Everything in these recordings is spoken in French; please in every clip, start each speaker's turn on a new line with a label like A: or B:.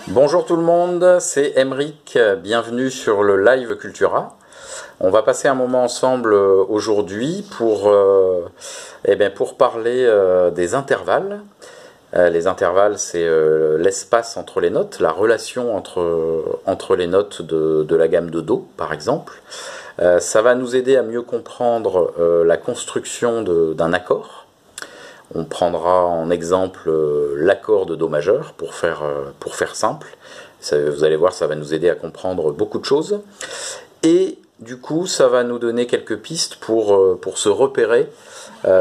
A: Bonjour tout le monde, c'est Emeric, bienvenue sur le Live Cultura. On va passer un moment ensemble aujourd'hui pour parler des intervalles. Les intervalles, c'est l'espace entre les notes, la relation entre les notes de la gamme de Do, par exemple. Ça va nous aider à mieux comprendre la construction d'un accord. On prendra en exemple l'accord de Do majeur pour faire simple. Vous allez voir, ça va nous aider à comprendre beaucoup de choses. Et du coup, ça va nous donner quelques pistes pour se repérer,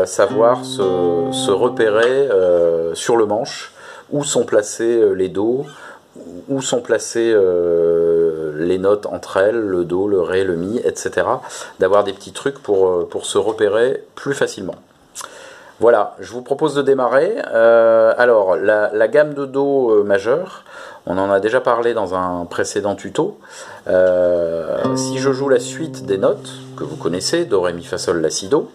A: savoir se repérer sur le manche, où sont placés les Do, où sont placées les notes entre elles, le Do, le Ré, le Mi, etc. D'avoir des petits trucs pour se repérer plus facilement. Voilà, je vous propose de démarrer. Alors, la gamme de Do majeur, on en a déjà parlé dans un précédent tuto. Si je joue la suite des notes que vous connaissez, Do, Ré, Mi, Fa, Sol, La, Si, Do,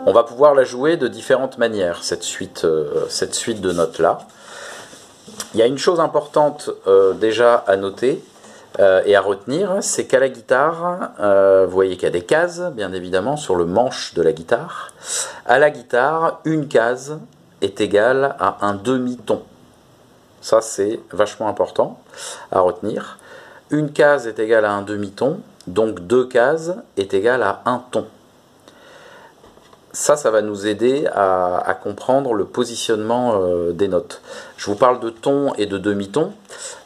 A: on va pouvoir la jouer de différentes manières, cette suite de notes-là. Il y a une chose importante déjà à noter, et à retenir, c'est qu'à la guitare, vous voyez qu'il y a des cases, bien évidemment, sur le manche de la guitare. À la guitare, une case est égale à un demi-ton. Ça, c'est vachement important à retenir. Une case est égale à un demi-ton, donc deux cases est égale à un ton. Ça va nous aider à comprendre le positionnement des notes. Je vous parle de ton et de demi-ton.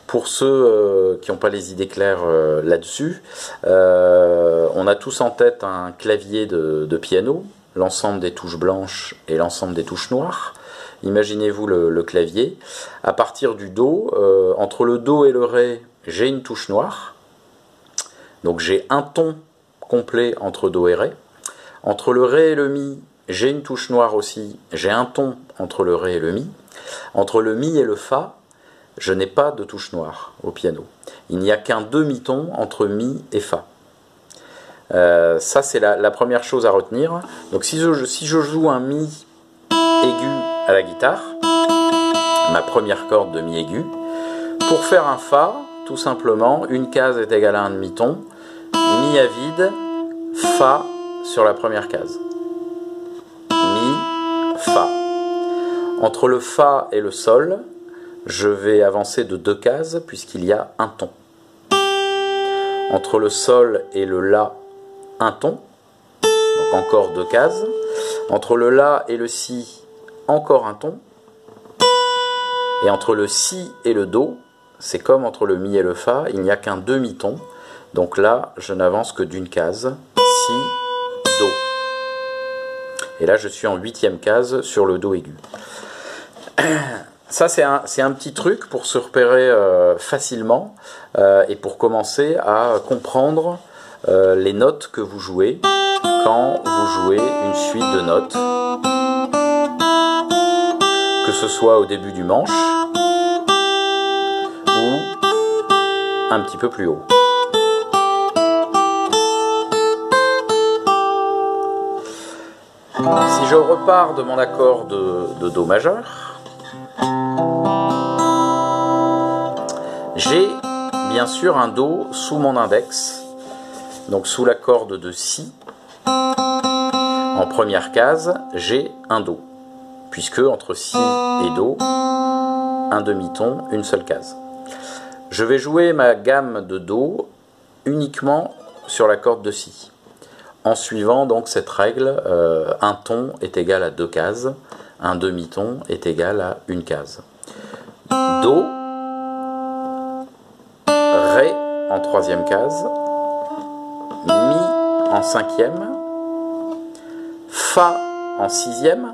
A: Pour ceux qui n'ont pas les idées claires là-dessus, on a tous en tête un clavier de piano, l'ensemble des touches blanches et l'ensemble des touches noires. Imaginez-vous le clavier. À partir du Do, entre le Do et le Ré, j'ai une touche noire. Donc j'ai un ton complet entre Do et Ré. Entre le Ré et le Mi, j'ai une touche noire aussi. J'ai un ton entre le Ré et le Mi. Entre le Mi et le Fa, je n'ai pas de touche noire au piano. Il n'y a qu'un demi-ton entre Mi et Fa. Ça, c'est la première chose à retenir. Donc si je joue un Mi aigu à la guitare, ma première corde de Mi aigu, pour faire un Fa, tout simplement, une case est égale à un demi-ton, Mi à vide, Fa sur la première case. Mi, Fa. Entre le Fa et le Sol, je vais avancer de deux cases puisqu'il y a un ton. Entre le Sol et le La, un ton, donc encore deux cases. Entre le La et le Si, encore un ton. Et entre le Si et le Do, c'est comme entre le Mi et le Fa, il n'y a qu'un demi-ton. Donc là, je n'avance que d'une case, Si, Do. Et là, je suis en huitième case sur le Do aigu. Ça, c'est un petit truc pour se repérer facilement et pour commencer à comprendre les notes que vous jouez quand vous jouez une suite de notes, que ce soit au début du manche ou un petit peu plus haut. Si je repars de mon accord de Do majeur, j'ai bien sûr un Do sous mon index, donc sous la corde de Si. En première case, j'ai un Do, puisque entre Si et Do, un demi-ton, une seule case. Je vais jouer ma gamme de Do uniquement sur la corde de Si. En suivant donc cette règle, un ton est égal à deux cases, un demi-ton est égal à une case. Do, Ré en troisième case, Mi en cinquième, Fa en sixième,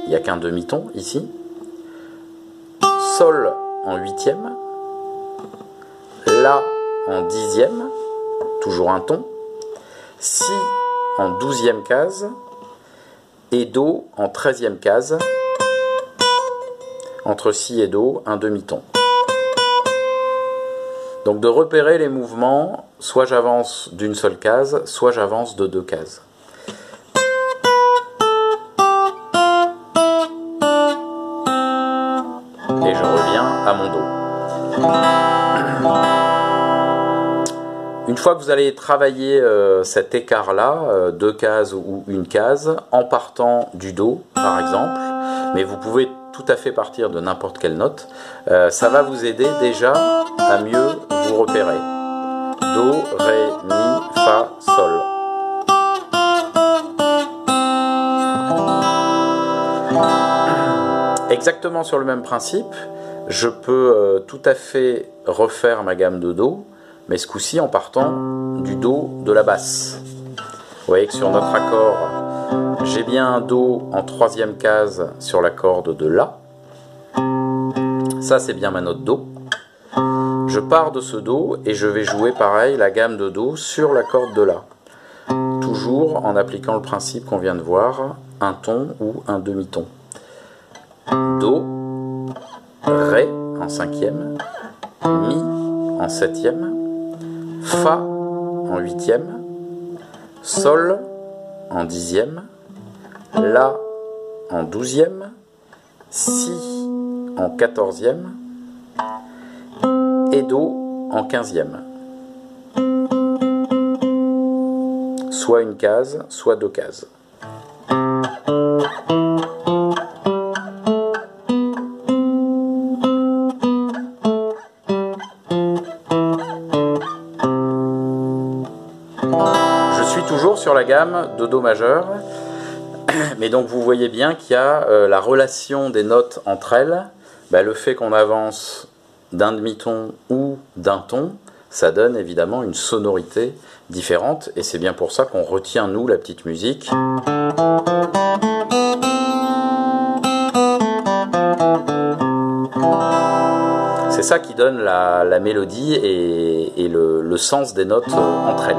A: il n'y a qu'un demi-ton ici, Sol en huitième, La en dixième, toujours un ton, Si en douzième case, et Do en treizième case, entre Si et Do, un demi-ton. Donc de repérer les mouvements, soit j'avance d'une seule case, soit j'avance de deux cases. et je reviens à mon Do. Une fois que vous allez travailler cet écart-là, 2 cases ou une case, en partant du Do par exemple, mais vous pouvez tout à fait partir de n'importe quelle note, ça va vous aider déjà à mieux vous repérer. Do, Ré, Mi, Fa, Sol. Exactement sur le même principe, je peux tout à fait refaire ma gamme de Do, mais ce coup-ci en partant du Do de la basse. Vous voyez que sur notre accord, j'ai bien un Do en 3e case sur la corde de La. Ça, c'est bien ma note Do. Je pars de ce Do et je vais jouer pareil la gamme de Do sur la corde de La. Toujours en appliquant le principe qu'on vient de voir, un ton ou un demi-ton. Do, Ré en 5e, Mi en 7e, Fa en 8e, Sol en 10e, La en 12e, Si en 14e et Do en 15e. Soit une case, soit 2 cases. Toujours sur la gamme de Do majeur, mais donc vous voyez bien qu'il y a la relation des notes entre elles, le fait qu'on avance d'un demi-ton ou d'un ton, ça donne évidemment une sonorité différente, et c'est bien pour ça qu'on retient nous la petite musique. C'est ça qui donne la mélodie et le sens des notes entre elles.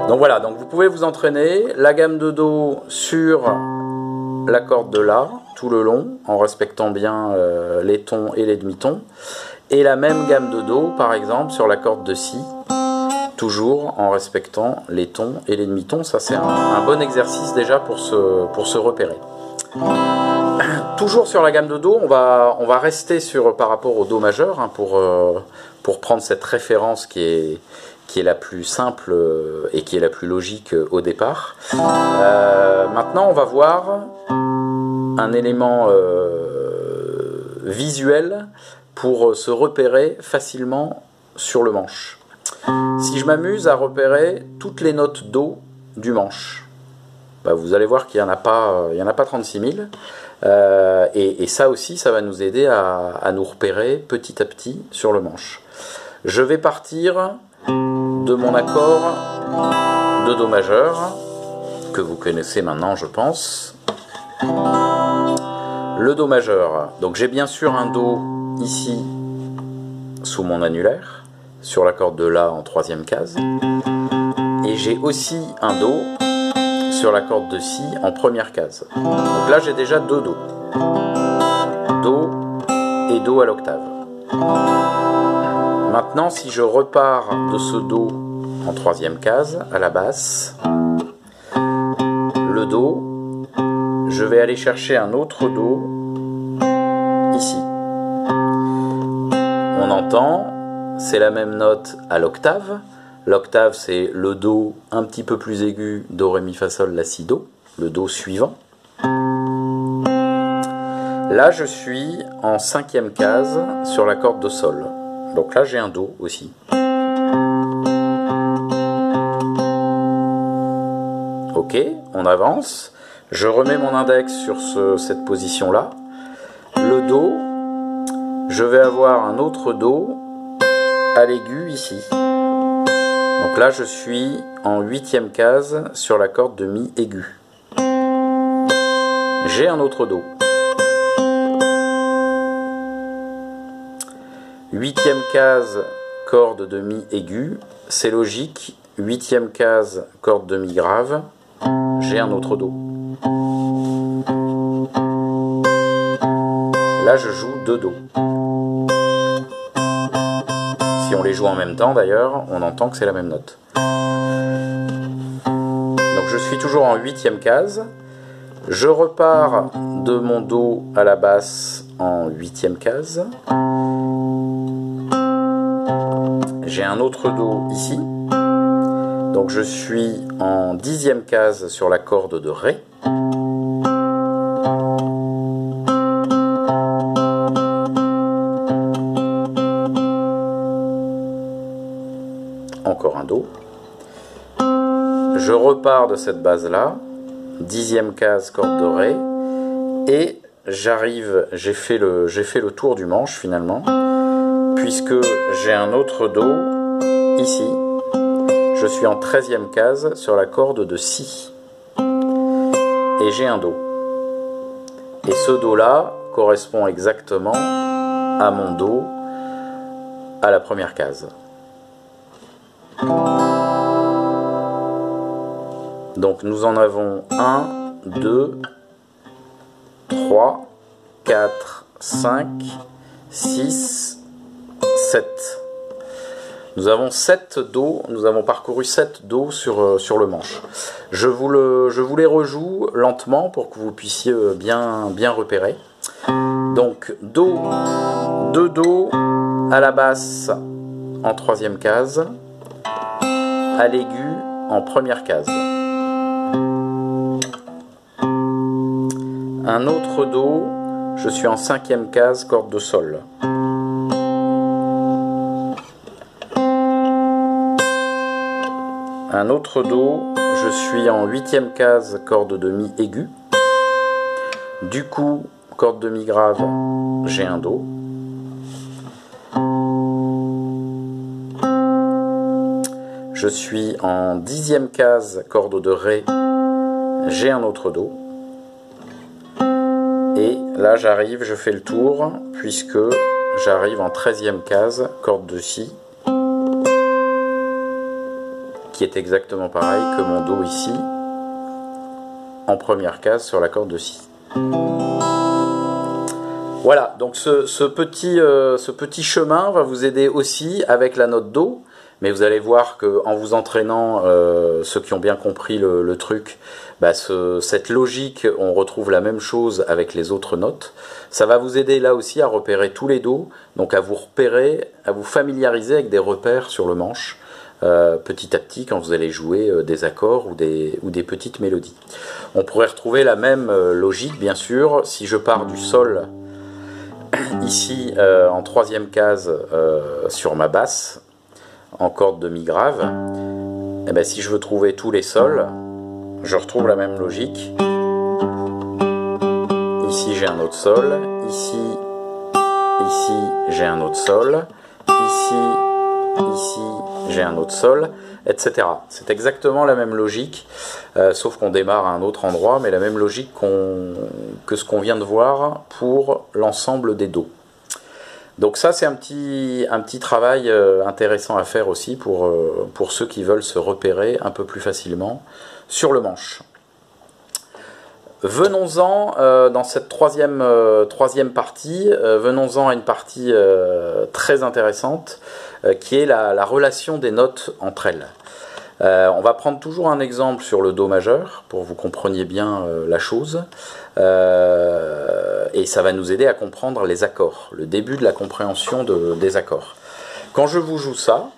A: Donc voilà, donc vous pouvez vous entraîner, la gamme de Do sur la corde de La tout le long, en respectant bien les tons et les demi-tons, et la même gamme de Do par exemple sur la corde de Si, toujours en respectant les tons et les demi-tons. Ça c'est un bon exercice déjà pour se repérer. Toujours sur la gamme de Do, on va rester par rapport au Do majeur hein, pour prendre cette référence qui est la plus simple et qui est la plus logique au départ. Maintenant, on va voir un élément visuel pour se repérer facilement sur le manche. Si je m'amuse à repérer toutes les notes Do du manche, vous allez voir qu'il n'y en a pas 36 000. Et ça aussi, ça va nous aider à nous repérer petit à petit sur le manche. Je vais partir de mon accord de Do majeur, que vous connaissez maintenant je pense. Le Do majeur, donc j'ai bien sûr un Do ici sous mon annulaire, sur la corde de La en 3e case, et j'ai aussi un Do sur la corde de Si en 1re case. Donc là j'ai déjà 2 Do. Do et Do à l'octave. Maintenant, si je repars de ce Do en 3e case, à la basse, le Do, je vais aller chercher un autre Do ici. On entend, c'est la même note à l'octave. L'octave, c'est le Do un petit peu plus aigu, Do, Ré, Mi, Fa, Sol, La, Si, Do, le Do suivant. Là, je suis en 5e case sur la corde de Sol. Donc là, j'ai un Do aussi. Ok, on avance. Je remets mon index sur cette position-là. Le Do, je vais avoir un autre Do à l'aigu ici. Donc là, je suis en 8e case sur la corde de Mi aigu. J'ai un autre Do. 8e case, corde de Mi aigu, c'est logique. 8e case, corde de Mi grave, j'ai un autre Do. Là, je joue 2 Do. Si on les joue en même temps, d'ailleurs, on entend que c'est la même note. Donc, je suis toujours en 8e case. Je repars de mon Do à la basse en 8e case. J'ai un autre Do ici. Donc je suis en 10e case sur la corde de Ré. Encore un Do. Je repars de cette base-là, 10e case, corde de Ré, et j'arrive, j'ai fait le tour du manche finalement, puisque j'ai un autre Do ici. Je suis en 13e case sur la corde de Si, et j'ai un Do. Et ce Do-là correspond exactement à mon Do à la première case. Donc nous en avons 1, 2, 3, 4, 5, 6, 7. Nous avons 7 Do, nous avons parcouru 7 Do sur le manche. Je vous les rejoue lentement pour que vous puissiez bien repérer. Donc Do, 2 Do, à la basse en 3e case, à l'aigu en première case. Un autre Do, je suis en 5e case, corde de Sol. Un autre Do, je suis en 8e case, corde de Mi aigu. Du coup, corde de Mi grave, j'ai un Do. Je suis en 10e case, corde de Ré, j'ai un autre Do. Et là j'arrive, je fais le tour, puisque j'arrive en 13e case, corde de Si, qui est exactement pareil que mon Do ici, en première case sur la corde de Si. Voilà, donc ce petit chemin va vous aider aussi avec la note Do, mais vous allez voir qu'en vous entraînant, ceux qui ont bien compris le truc, bah cette logique, on retrouve la même chose avec les autres notes. Ça va vous aider là aussi à repérer tous les Do, donc à vous repérer, à vous familiariser avec des repères sur le manche, petit à petit quand vous allez jouer des accords ou des petites mélodies. On pourrait retrouver la même logique bien sûr si je pars du Sol ici en 3e case sur ma basse en corde de Mi grave. Et ben, si je veux trouver tous les Sols, je retrouve la même logique. Ici j'ai un autre Sol, ici j'ai un autre Sol, ici j'ai un autre Sol, etc. C'est exactement la même logique, sauf qu'on démarre à un autre endroit, mais la même logique que ce qu'on vient de voir pour l'ensemble des Do. Donc ça c'est un petit travail intéressant à faire aussi pour ceux qui veulent se repérer un peu plus facilement sur le manche. Venons-en dans cette troisième partie, venons-en à une partie très intéressante qui est la relation des notes entre elles. On va prendre toujours un exemple sur le Do majeur pour que vous compreniez bien la chose, et ça va nous aider à comprendre les accords, le début de la compréhension des accords. Quand je vous joue ça,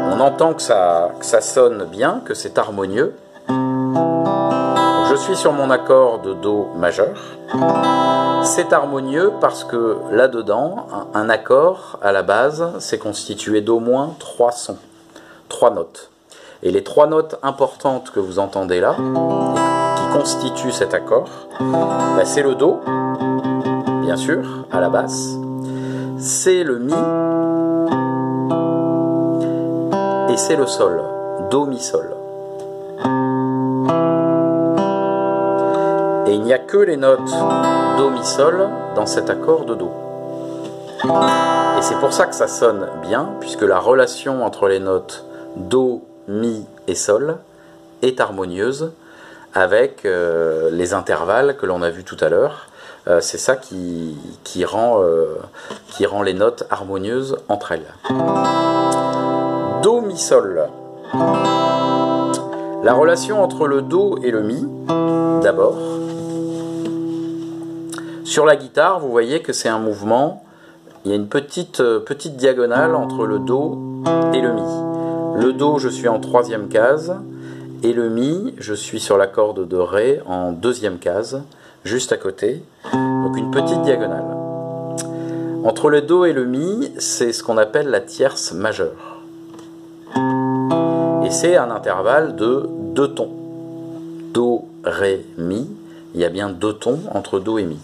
A: on entend que ça sonne bien, que c'est harmonieux. Je suis sur mon accord de Do majeur. C'est harmonieux parce que là-dedans, un accord à la base, c'est constitué d'au moins 3 sons, 3 notes. Et les 3 notes importantes que vous entendez là, qui constituent cet accord, bah c'est le Do, bien sûr, à la basse, c'est le Mi, et c'est le Sol, Do, Mi, Sol. Et il n'y a que les notes Do, Mi, Sol dans cet accord de Do. Et c'est pour ça que ça sonne bien, puisque la relation entre les notes Do, Mi et Sol est harmonieuse avec les intervalles que l'on a vus tout à l'heure. C'est ça qui rend les notes harmonieuses entre elles. Do, Mi, Sol. La relation entre le Do et le Mi, d'abord. Sur la guitare, vous voyez que c'est un mouvement, il y a une petite diagonale entre le Do et le Mi. Le Do, je suis en 3e case, et le Mi, je suis sur la corde de Ré en 2e case, juste à côté, donc une petite diagonale. Entre le Do et le Mi, c'est ce qu'on appelle la tierce majeure. Et c'est un intervalle de 2 tons. Do, Ré, Mi, il y a bien 2 tons entre Do et Mi.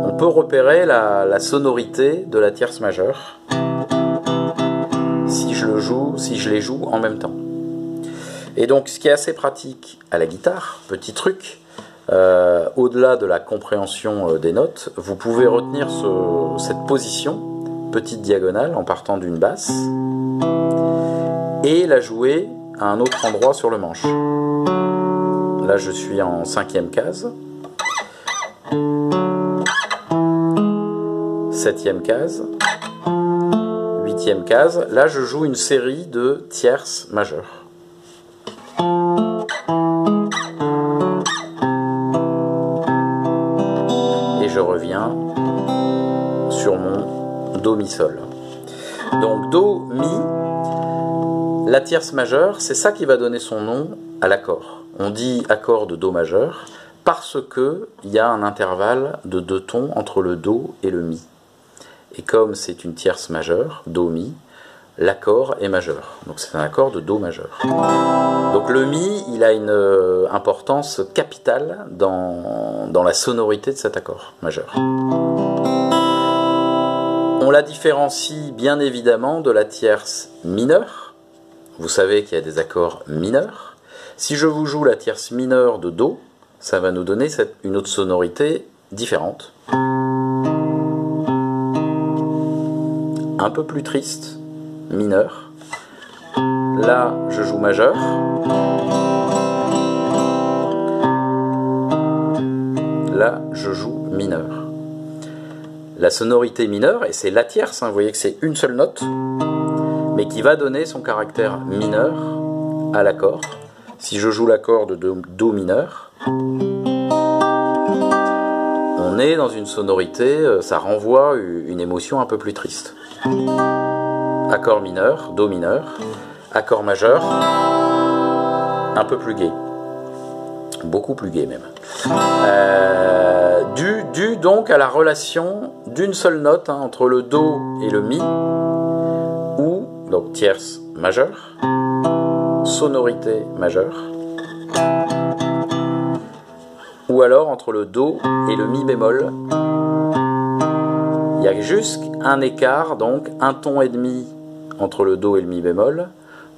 A: On peut repérer la sonorité de la tierce majeure si je les joue en même temps. Et donc ce qui est assez pratique à la guitare, petit truc, au-delà de la compréhension des notes, vous pouvez retenir cette position, petite diagonale en partant d'une basse, et la jouer à un autre endroit sur le manche. Là je suis en 5e case, 7e case, 8e case, là je joue une série de tierces majeures. Et je reviens sur mon Do, Mi, Sol. Donc Do, Mi, la tierce majeure, c'est ça qui va donner son nom à l'accord. On dit accord de Do majeur parce qu'il y a un intervalle de 2 tons entre le Do et le Mi. Et comme c'est une tierce majeure, Do, Mi, l'accord est majeur. Donc c'est un accord de Do majeur. Donc le Mi, il a une importance capitale dans la sonorité de cet accord majeur. On la différencie bien évidemment de la tierce mineure. Vous savez qu'il y a des accords mineurs. Si je vous joue la tierce mineure de Do, ça va nous donner une autre sonorité différente. Un peu plus triste, mineur. Là, je joue majeur. Là, je joue mineur. La sonorité mineure, et c'est la tierce, hein, vous voyez que c'est une seule note, mais qui va donner son caractère mineur à l'accord. Si je joue l'accord de Do mineur, on est dans une sonorité, ça renvoie une émotion un peu plus triste. Accord mineur, Do mineur, accord majeur, un peu plus gai, beaucoup plus gai même. Dû donc à la relation d'une seule note entre le Do et le Mi, ou donc tierce majeure, sonorité majeure, ou alors entre le Do et le Mi bémol. Il y a juste un écart, donc un ton et demi entre le Do et le Mi bémol,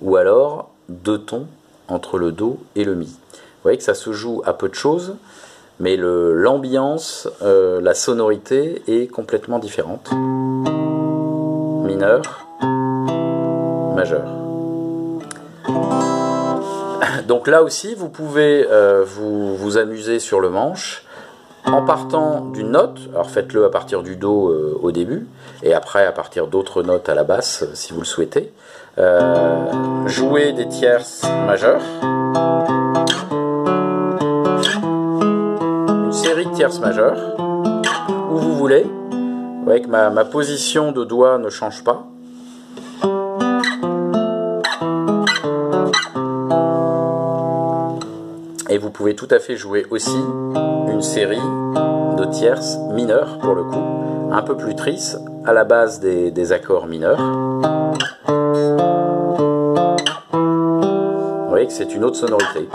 A: ou alors 2 tons entre le Do et le Mi. Vous voyez que ça se joue à peu de choses, mais l'ambiance, la sonorité est complètement différente. Mineur, majeur. Donc là aussi, vous pouvez vous amuser sur le manche en partant d'une note. Alors faites-le à partir du Do au début, et après à partir d'autres notes à la basse si vous le souhaitez. Jouez des tierces majeures. Une série de tierces majeures, où vous voulez. Vous voyez que ma position de doigt ne change pas. Et vous pouvez tout à fait jouer aussi une série de tierces mineures, pour le coup, un peu plus tristes, à la base des accords mineurs. Vous voyez que c'est une autre sonorité.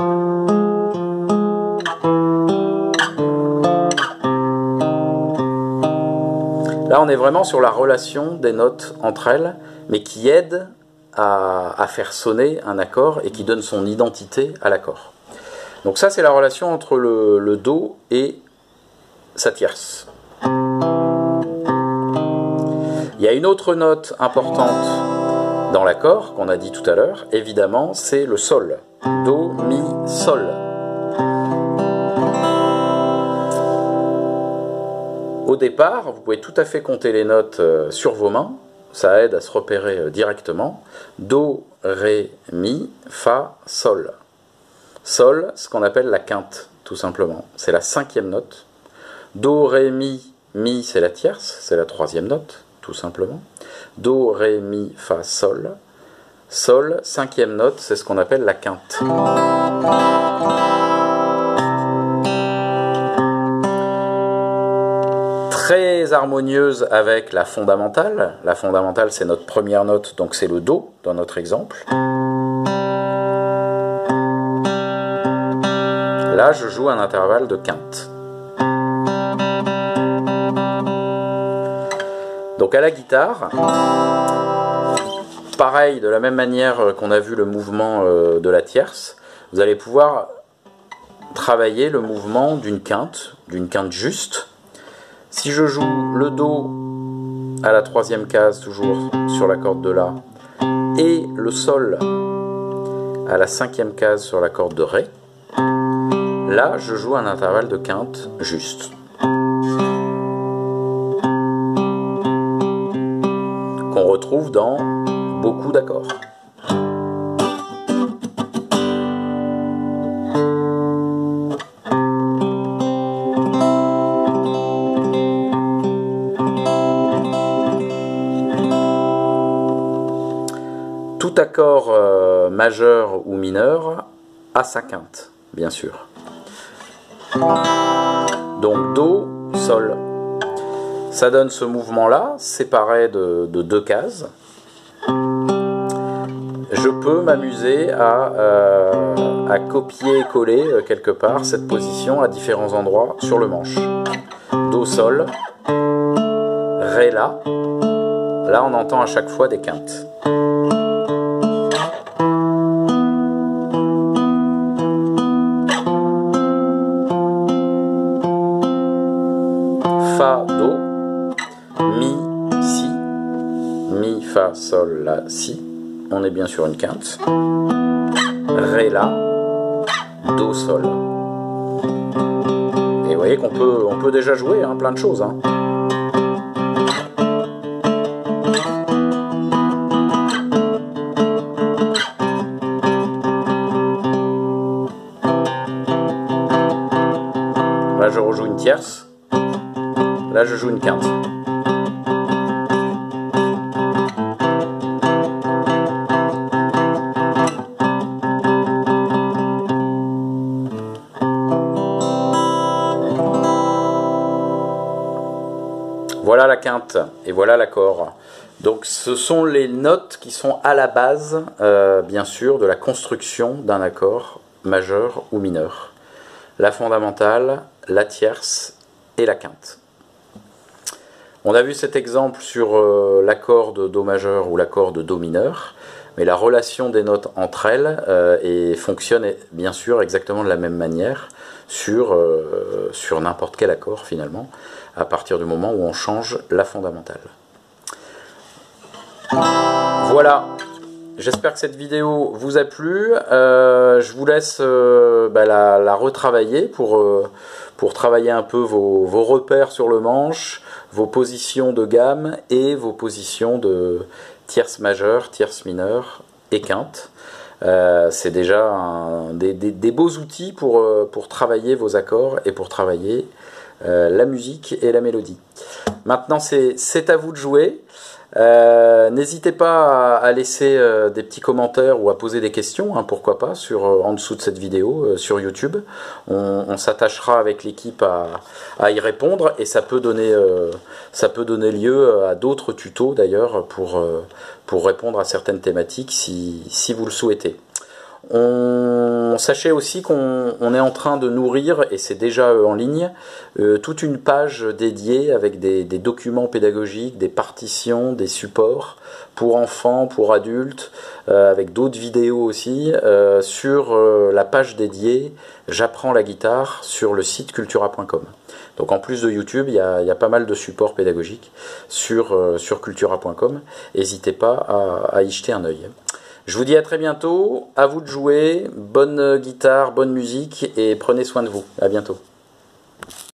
A: Là, on est vraiment sur la relation des notes entre elles, mais qui aide à faire sonner un accord et qui donne son identité à l'accord. Donc ça, c'est la relation entre le Do et sa tierce. Il y a une autre note importante dans l'accord, qu'on a dit tout à l'heure, évidemment, c'est le Sol. Do, Mi, Sol. Au départ, vous pouvez tout à fait compter les notes sur vos mains, ça aide à se repérer directement. Do, Ré, Mi, Fa, Sol. Sol, ce qu'on appelle la quinte, tout simplement. C'est la 5e note. Do, Ré, Mi, Mi c'est la tierce, c'est la 3e note, tout simplement. Do, Ré, Mi, Fa, Sol. Sol, 5e note, c'est ce qu'on appelle la quinte. Très harmonieuse avec la fondamentale. La fondamentale, c'est notre première note, donc c'est le Do dans notre exemple. Là, je joue un intervalle de quinte. Donc à la guitare, pareil, de la même manière qu'on a vu le mouvement de la tierce, vous allez pouvoir travailler le mouvement d'une quinte juste. Si je joue le Do à la 3e case, toujours sur la corde de La, et le Sol à la 5e case sur la corde de Ré, là je joue un intervalle de quinte juste. Qu'on retrouve dans beaucoup d'accords. Tout accord majeur ou mineur a sa quinte, bien sûr. Donc Do, Sol. Ça donne ce mouvement-là, séparé de 2 cases. Je peux m'amuser à copier et coller quelque part cette position à différents endroits sur le manche. Do, Sol, Ré, La. Là, on entend à chaque fois des quintes. Fa, Do, Mi, Si, Mi, Fa, Sol, La, Si, on est bien sur une quinte, Ré, La, Do, Sol. Et vous voyez qu'on peut déjà jouer plein de choses. Là je rejoue une tierce. Là, je joue une quinte. Voilà la quinte et voilà l'accord. Donc ce sont les notes qui sont à la base, bien sûr, de la construction d'un accord majeur ou mineur. La fondamentale, la tierce et la quinte. On a vu cet exemple sur l'accord de Do majeur ou l'accord de Do mineur, mais la relation des notes entre elles fonctionne bien sûr exactement de la même manière sur n'importe quel accord finalement, à partir du moment où on change la fondamentale. Voilà, j'espère que cette vidéo vous a plu. Je vous laisse la retravailler pour travailler un peu vos repères sur le manche, vos positions de gamme et vos positions de tierce majeure, tierce mineure et quinte. C'est déjà des beaux outils pour travailler vos accords et pour travailler la musique et la mélodie. Maintenant, c'est à vous de jouer. N'hésitez pas à laisser des petits commentaires ou à poser des questions, pourquoi pas, en dessous de cette vidéo sur YouTube. On s'attachera avec l'équipe à y répondre et ça peut donner lieu à d'autres tutos d'ailleurs pour répondre à certaines thématiques si vous le souhaitez. Sachez aussi qu'on est en train de nourrir, et c'est déjà en ligne, toute une page dédiée avec des documents pédagogiques, des partitions, des supports pour enfants, pour adultes, avec d'autres vidéos aussi, sur la page dédiée « J'apprends la guitare » sur le site cultura.com. Donc en plus de YouTube, il y a pas mal de supports pédagogiques sur cultura.com. N'hésitez pas à y jeter un œil. Je vous dis à très bientôt, à vous de jouer, bonne guitare, bonne musique et prenez soin de vous. À bientôt.